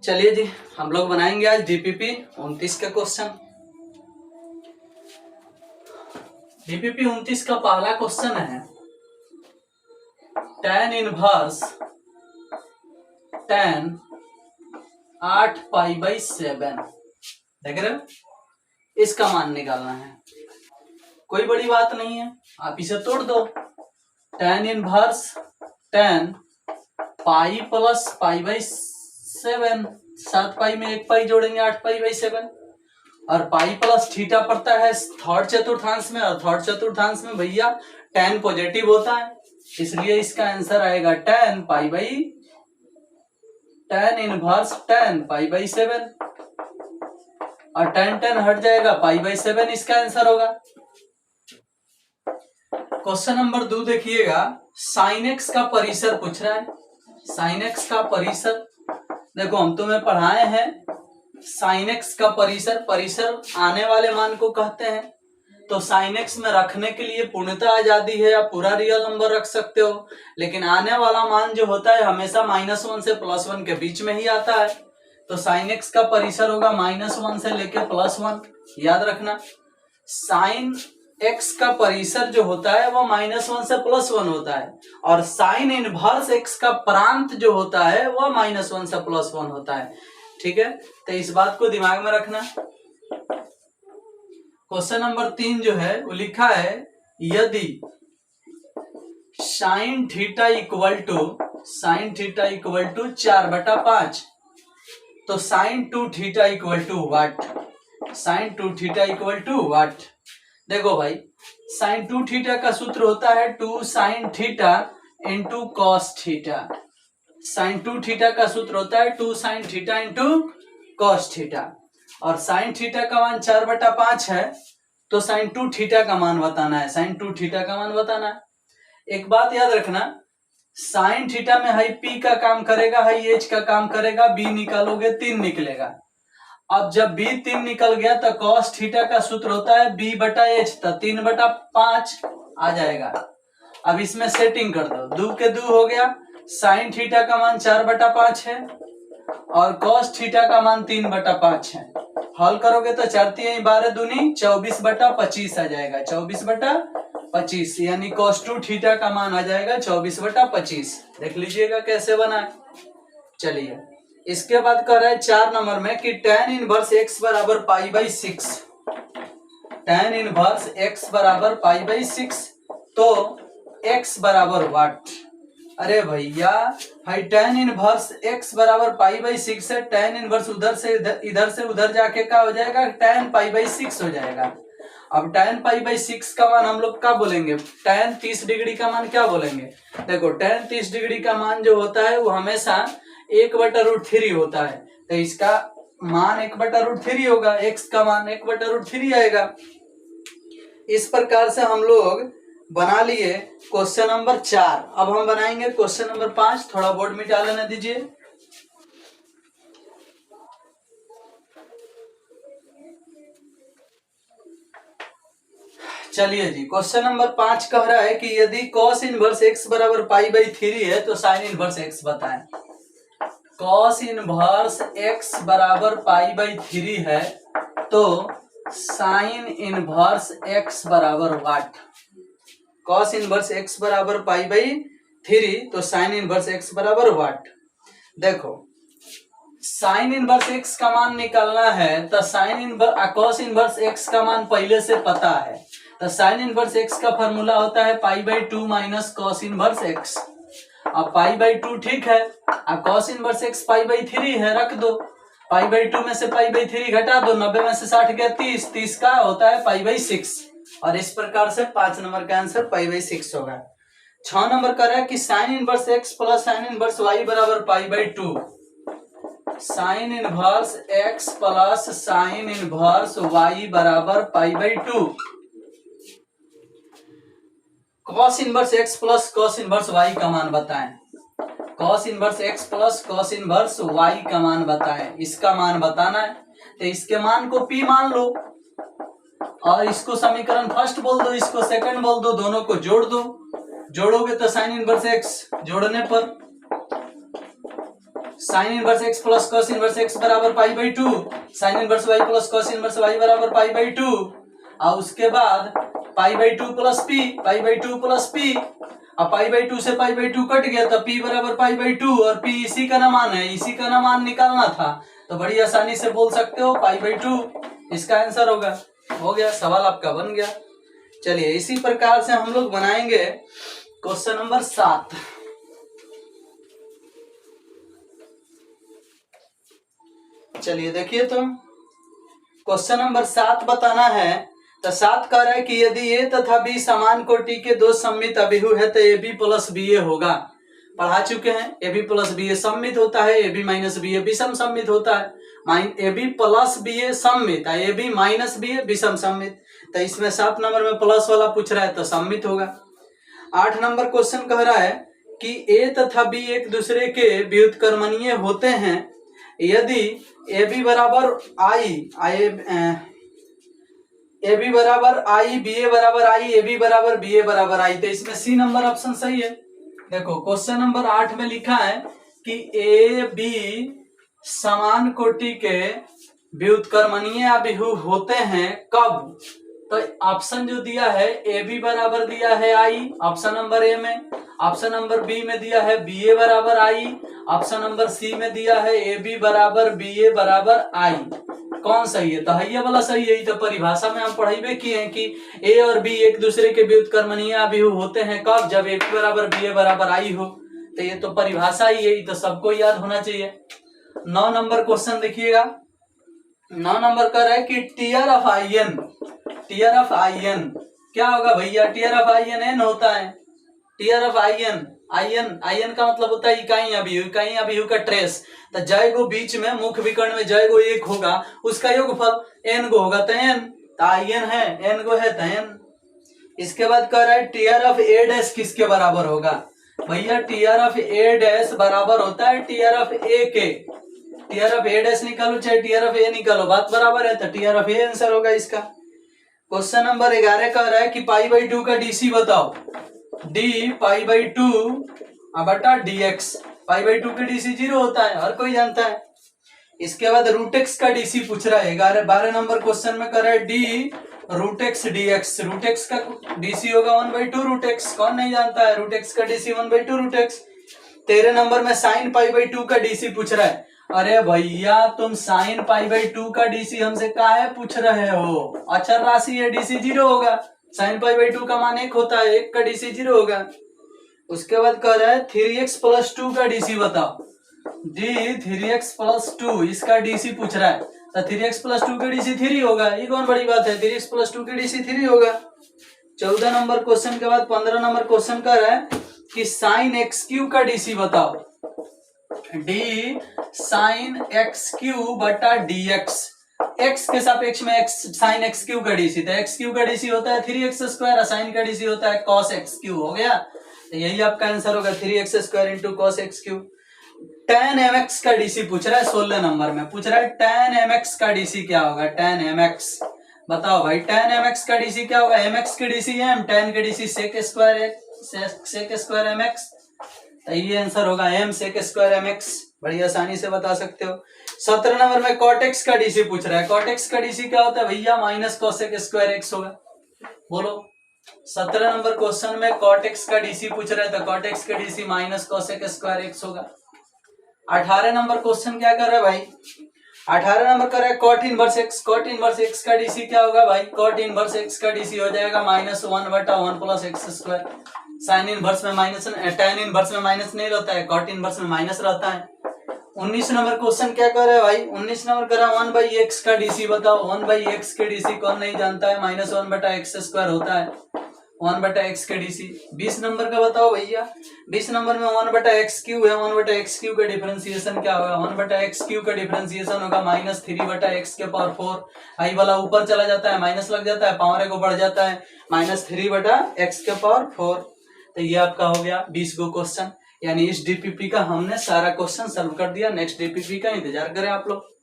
चलिए जी, हम लोग बनाएंगे आज डीपीपी 29 का क्वेश्चन। डीपीपी 29 का पहला क्वेश्चन है tan इनवर्स tan 8π/7। देख रहे हो, इसका मान निकालना है। कोई बड़ी बात नहीं है, आप इसे तोड़ दो। tan inverse tan pi plus π/7, 7 pi में 1 पाई जोड़ेंगे 8π/7, और पाई प्लस थीटा पड़ता है थर्ड चतुर्थांश में, और थर्ड चतुर्थांश में भैया tan पॉजिटिव होता है, इसलिए इसका आंसर आएगा tan इनवर्स tan π/7, और tan हट जाएगा π/7, इसका आंसर होगा। क्वेश्चन नंबर 2 देखिएगा, sin x का परिसर पूछ रहा है। sin x का परिसर देखो, हम तुम्हें पढ़ाए हैं sin x का परिसर आने वाले मान को कहते हैं। तो sin x में रखने के लिए पूर्णतः आजादी है, या पूरा रियल नंबर रख सकते हो, लेकिन आने वाला मान जो होता है हमेशा -1 से +1 के बीच में ही आता है। तो sin x का परिसर होगा -1 से लेके +1, याद रखना। sin x का परिसर जो होता है वो -1 से +1 होता है, और sin इनवर्स x का प्रांत जो होता है वो -1 से +1 होता है। ठीक है, तो इस बात को दिमाग में रखना। क्वेश्चन नंबर 3 जो है वो लिखा है, यदि sin थीटा इक्वल टू 4/5, तो sin 2 theta equal to what? sin 2 theta equal to what? देखो भाई, sin 2 थीटा का सूत्र होता है 2 sin theta into cos theta. sin 2 theta का सूत्र होता है 2 sin theta into cos theta, और sin थीटा का मान 4/5 है, तो sin 2 थीटा का मान बताना है। sin 2 थीटा का मान बताना है। एक बात याद रखना, sin थीटा में हाई p का काम करेगा, हाई h का काम करेगा, b निकालोगे 3 निकलेगा। अब जब b 3 निकल गया तो cos थीटा का सूत्र होता है b/h, तो 3/5 आ जाएगा। अब इसमें सेटिंग कर दो, 2 के 2 हो गया। sin थीटा का मान 4/5 है, और cos थीटा का मान 3/5 है। हल करोगे तो 4 × 12 दूनी 24/25 आ जाएगा। 24/25 यानी cos 2 थीटा का मान आ जाएगा 24/25। देख लीजिएगा कैसे बना है। चलिए, इसके बाद कह रहा है 4 नंबर में कि tan इनवर्स x बराबर π/6। tan इनवर्स x बराबर π/6, तो x बराबर व्हाट? अरे भैया भाई, tan इनवर्स x बराबर π/6 है, tan इनवर्स उधर से इधर से उधर जाके क्या हो जाएगा? tan π/6 हो जाएगा। अब tan π/6 का मान हम लोग क्या बोलेंगे? tan 30 डिग्री का मान क्या बोलेंगे? देखो, tan 30 डिग्री का मान जो होता है वो हमेशा 1/√3 होता है, तो इसका मान 1/√3 होगा, x का मान 1/√3 आएगा। इस प्रकार से हम लोग बना लिए क्वेश्चन नंबर 4। अब हम बनाएंगे क्वेश्चन नंबर 5। थोड़ा बोर्ड मिटा लेने दीजिए। चलिए जी, क्वेश्चन नंबर 5 कह रहा है कि यदि cos इनवर्स x बराबर π/3 है तो sin इनवर्स x बताएं। cos इनवर्स x बराबर π/3 है, तो sin इनवर्स x बराबर व्हाट? cos इनवर्स x बराबर π/3, तो sin इनवर्स x बराबर व्हाट? देखो, sin इनवर्स x का मान निकालना है तो cos इनवर्स x का मान पहले से पता है, तो sin इनवर्स x का फॉर्मूला होता है π/2 माइनस cos इनवर्स x। अब π/2 ठीक है, अब cos इनवर्स x π/3 है, रख दो। π/2 में से π/3 घटा दो, 90 में से 60 गया 30, 30 का होता है π/6, और इस प्रकार से 5 नंबर का आंसर π/6 होगा। 6 नंबर का है कि sin inverse x plus sin inverse y बराबर π/2। sin inverse x plus sin inverse y बराबर π/2। cos inverse x plus cos inverse y का मान बताएं। cos inverse x plus cos inverse y का मान बताएं। इसका मान बताना है, तो इसके मान को p मान लो, और इसको समीकरण फर्स्ट बोल दो, इसको सेकंड बोल दो, दोनों को जोड़ दो। जोड़ोगे तो sin इनवर्स x, जोड़ने पर sine inverse X plus cos inverse X बराबर pi by two, sine inverse Y plus cos inverse Y बराबर पाई बाई टू, और उसके बाद pi by two plus P, pi by two plus P, अब pi by to से पाई by to cut गया तो P बराबर पाई बाई टू, और पी इसी का ना मान है, इसी का ना मान निकालना था, तो बड़ी आसानी से बोल सकते हो पाई बाई टू इसका आंसर होगा। हो गया, सवाल आपका बन गया। चलिए इसी प्रकार से हम लोग बनाएंगे क्वेश्चन नंबर 7। चलिए देखिए, तो क्वेश्चन नंबर 7 बताना है। तो 7 कह रहा है कि यदि ए तथा बी समान कोटि के दो सममित अभिहु है तो ए बी प्लस बी ए होगा। पढ़ा चुके हैं, ए बी प्लस बी ए सममित होता है, ए बी माइनस बी ए विषम सममित होता है, ए बी प्लस बी ए सममित, ए बी माइनस बी ए विषम सममित। तो इसमें 7 नंबर में प्लस वाला पूछ रहा है तो सममित होगा। 8 नंबर क्वेश्चन कह रहा है कि ए तथा बी एक दूसरे के व्युत्क्रमणीय होते हैं यदि ए बी बराबर आई, ए बी बराबर आई, बी ए बराबर आई, ए बी बराबर बी ए बराबर आई। तो इसमें सी नंबर ऑप्शन सही है। देखो क्वेश्चन नंबर 8 में लिखा है कि ए बी समान कोटि के व्युत्क्रमणीय अभिहु होते हैं कब? तो ऑप्शन जो दिया है ए बी बराबर दिया है आई ऑप्शन नंबर ए में, ऑप्शन नंबर बी में दिया है बी ए बराबर आई, ऑप्शन नंबर सी में दिया है ए बी बराबर बी ए बराबर आई। कौन सही है? तो ये वाला सही है। तो परिभाषा में हम पढ़ाई किए हैं कि ए और बी एक दूसरे के व्युत्क्रमणीय अभिहु होते हैं कब? जब ए बी बराबर बी ए बराबर आई हो। तो ये तो परिभाषा ही है, तो सबको याद होना चाहिए। 9 नंबर क्वेश्चन देखिएगा। 9 नंबर कर रहा है कि tier of I N, tier of I N क्या होगा भैया? Tier of I N N होता है। Tier of I N, I N का मतलब होता है इकाई अभिहु, इकाई अभिहु का ट्रेस। तो जय गो बीच में मुख्य विकर्ण में जय गो एक होगा, उसका योगफल एन गो होगा तो एन, तो आई एन है, एन गो है तो एन। इसके बाद कह रहा है टीयर ऑफ ए डैश किसके बराबर होगा? भैया टीयर ऑफ ए डैश बराबर होता है टीयर ऑफ ए के। टीयर ऑफ ए डैश निकालो चाहे टीयर ऑफ ए निकालो, बात बराबर है, तो टीयर ऑफ ए आंसर होगा इसका। क्वेश्चन नंबर 11 कह रहा है कि पाई बाई 2 का डीसी बताओ। डी पाई बाई 2 बटा डी एक्स। पाई बाई 2 का डीसी 0 होता है, हर कोई जानता है। इसके बाद रूट एक्स का डीसी पूछ रहा है। 12 नंबर क्वेश्चन में कर रहा है D root X D X. Root X का डीसी होगा 1/2 रूट एक्स, कौन नहीं जानता है? रूट एक्स का डीसी 1/2 रूट एक्स। 13 नंबर में साइन पाई बाई 2 का डीसी पूछ रहा है। अरे भैया तुम साइन पाई बाई 2 का डीसी हमसे काहे पूछ रहे हो? अचर राशि है, डीसी 0 होगा। साइन पाई बाई 2 का मान 1 होता है, 1 का डीसी 0 होगा। उसके बाद कह रहा है 3x + 2 का डीसी बताओ। डी 3x + 2 इसका डीसी पूछ रहा है, तो 3x + 2 का डीसी 3 होगा। ये कौन बड़ी बात है, 3x + 2 का डीसी 3 होगा। 14 नंबर क्वेश्चन के बाद 15 नंबर क्वेश्चन कर रहा है कि साइन x³ का डीसी बताओ। डी साइन x³ बटा dx। x के सापेक्ष में x साइन x³ का डीसी, तो x³ का डीसी होता है 3x², साइन का डीसी होता है cos x³। हो गया, तो यही आपका आंसर होगा 3x² × cos x³। tan mx का डीसी पूछ रहा है। 16 नंबर में पूछ रहा है tan mx का डीसी क्या होगा? tan mx बताओ भाई, tan mx का डीसी क्या होगा? mx की डीसी m, tan के डीसी sec² mx। तो ये आंसर होगा m sec² mx। बड़ी आसानी से बता सकते हो। 17 नंबर में cot x का डीसी पूछ रहा है। cot x का डीसी क्या होता है भैया? -cos² x होगा। बोलो, 17 नंबर क्वेश्चन में cot x का डीसी पूछ रहा है, तो cot x का डीसी -cos² x होगा। 18 नंबर क्वेश्चन क्या कर रहा है भाई? 18 नंबर कर रहा है cot inverse x। cot inverse x का डीसी क्या होगा भाई? cot इनवर्स x का डीसी हो जाएगा -1/1 + x²। साइन इनवर्स में माइनस, tan इनवर्स में माइनस नहीं रहता है, cot इनवर्स में माइनस रहता है। 19 नंबर क्वेश्चन क्या कर रहा है भाई? 19 नंबर कर रहा है 1/x का डीसी बताओ। 1/x के डीसी कौन नहीं जानता है? -1/x² होता है, 1/x के डीसी। 20 नंबर का बताओ भैया। 20 नंबर में 1/x³ है, 1/x³ का डिफरेंशिएशन क्या होगा? 1/x³ का डिफरेंशिएशन होगा -3/x⁴। आई वाला ऊपर चला जाता है, माइनस लग जाता है, पावर को बढ़ जाता है, -3/x⁴। तो ये आपका हो गया 20 गो क्वेश्चन। यानी इस डीपीपी का हमने सारा क्वेश्चन सॉल्व कर दिया। नेक्स्ट डीपीपी का इंतजार करें आप लोग।